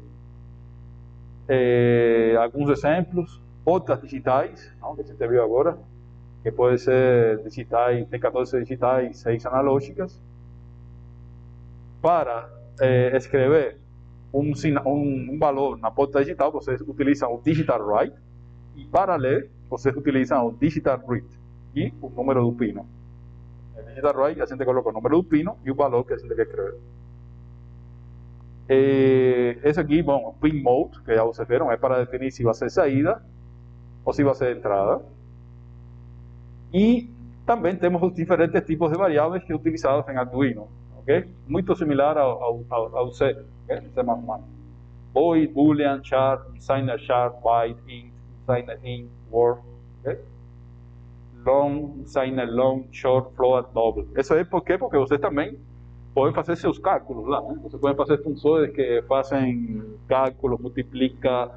S1: Alguns exemplos, portas digitais, não, que a gente viu agora, que pode ser digitais, tem 14 digitais, 6 analógicas. Para escrever um valor na porta digital, vocês utilizam o digital write, e para ler, vocês utilizam o digital read e o número do pino. No digital write, a gente coloca o número do pino e o valor que a gente quer escrever. Esse aqui, bom, o pin mode, que já vocês viram, é para definir se vai ser saída ou se vai ser entrada. E também temos os diferentes tipos de variáveis que utilizados em Arduino. Okay? Muito similar ao C, okay? C++. Void, boolean, char, unsigned char, byte, int, unsigned int, word, okay? Long, unsigned long, short, float, double. Isso é por quê? Porque vocês também podem fazer seus cálculos lá, né? Vocês podem fazer funções que fazem cálculos, multiplica,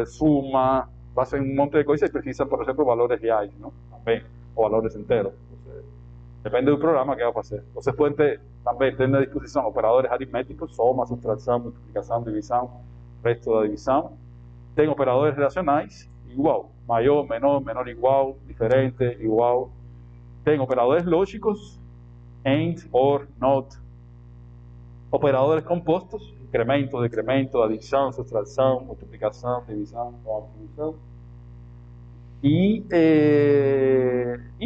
S1: suma, fazem um monte de coisas e precisam, por exemplo, valores reais, não? Também, ou valores inteiros. Depende do programa que vai fazer. Vocês podem também ter na disposição operadores aritméticos, soma, subtração, multiplicação, divisão, resto da divisão. Tem operadores relacionais, igual, maior, menor, igual, diferente, igual. Tem operadores lógicos, AND, OR, NOT. Operadores compostos, incremento, decremento, adição, subtração, multiplicação, divisão ou divisão.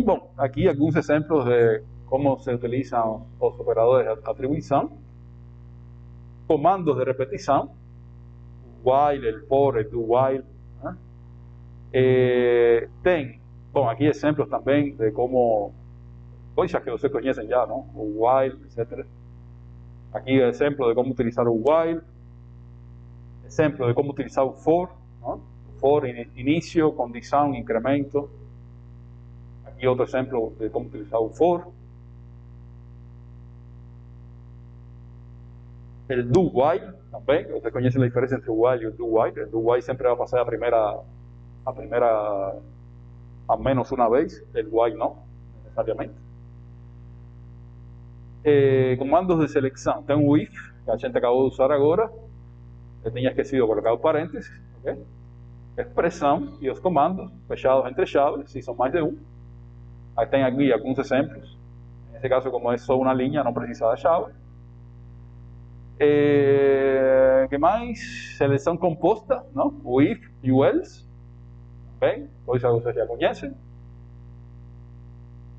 S1: Bom, aqui alguns exemplos de como se utilizam os operadores de atribuição, comandos de repetição, while, el for, el do while, né? Tem, bom, aqui exemplos também de como, coisas que vocês conhecem já, não? O while, etc. Aqui exemplo de como utilizar o while, exemplo de como utilizar o for, não? For, inicio, condição, incremento. Aqui outro exemplo de como utilizar o for. El do while também, vocês conhecem a diferença entre o while e o do while. El do while sempre vai passar a primeira a menos uma vez, el while não, necessariamente. Comandos de seleção, tem o if, que a gente acabou de usar agora, eu tinha esquecido de colocar o parênteses, ok? Expressão e os comandos, fechados entre chaves, se são mais de um. Aí tem aqui alguns exemplos, nesse caso como é só uma linha, não precisa da chave. Que mais? Seleção composta, não? O if e o else, bem, coisas que vocês já conhecem,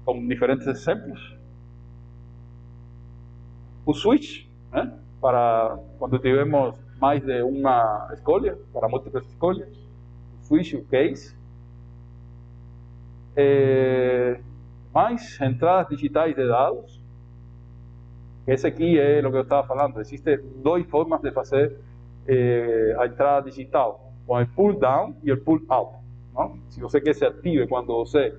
S1: com diferentes exemplos. O switch, né? Para quando tivermos mais de uma escolha, para múltiplas escolhas. O switch, o case. Mais entradas digitais de dados. Esse aqui é o que eu estava falando. Existem duas formas de fazer a entrada digital, com o pull down e o pull up, não? Se você quer se ative quando você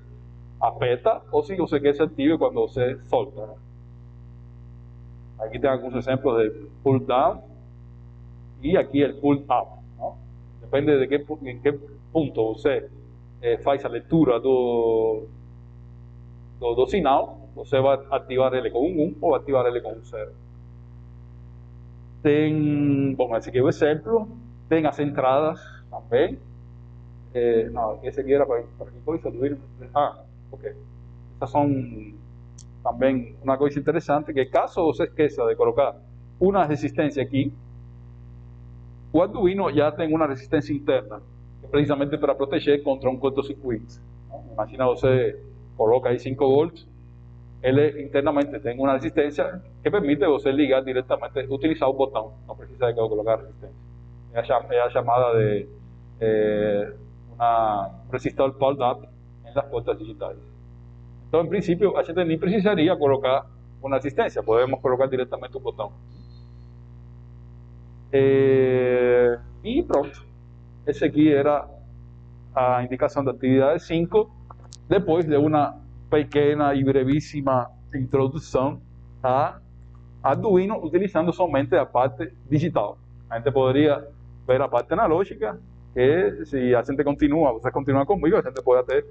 S1: aperta, ou se você quer se ative quando você solta, né? Aqui tem alguns exemplos de pull down e aqui o pull up, não? Depende de em que ponto você faz a leitura do sinal, você vai ativar ele com um 1 ou ativar ele com um 0. Tem, bom, esse aqui é o exemplo. Tem as entradas também. Não, esse aqui era para que coisa? Ok. Essas são também uma coisa interessante, que caso você esqueça de colocar uma resistência aqui, o Arduino já tem uma resistência interna, que é precisamente para proteger contra um curto-circuito. Imagina você coloca aí 5 volts, ele internamente tem uma resistência que permite você ligar diretamente, utilizar o botão, não precisa de colocar resistência. É a chamada de um resistor pull-up em las puertas digitais. Então, em princípio, a gente nem precisaria colocar uma resistência, podemos colocar diretamente o botão. E pronto. Esse aqui era a indicação da atividade 5, depois de uma pequena e brevíssima introdução a Arduino, utilizando somente a parte digital. A gente poderia ver a parte analógica, que se a gente continua, você continua comigo, a gente pode até,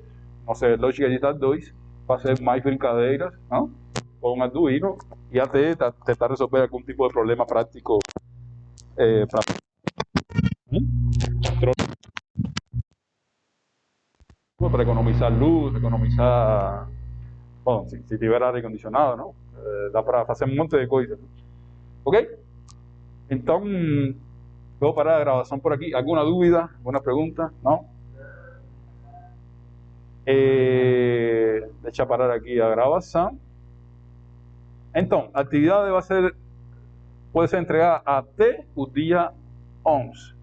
S1: não sei, lógica digital 2, fazer mais brincadeiras, não? Com Arduino e até tentar resolver algum tipo de problema prático para economizar luz, economizar, bom, se tiver ar acondicionado, não? Dá para fazer um monte de coisas. Ok? Então, vou parar a gravação por aqui. Alguma dúvida? Alguma pergunta? Não? Deixa parar aqui a gravação. Então, a atividade pode ser entregada até o dia 11.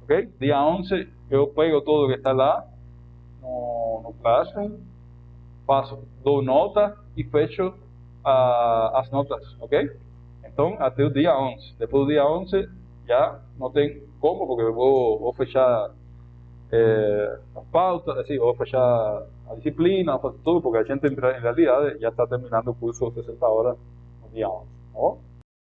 S1: Ok? Dia 11 eu pego todo que está lá no Classroom, dou nota e fecho as notas, ok? Então, até o dia 11. Depois do dia 11, já não tem como, porque eu vou fechar as pautas, assim, vou fechar a disciplina, tudo, porque a gente, em realidade, já está terminando o curso de 60 horas no dia 11. Tá bom?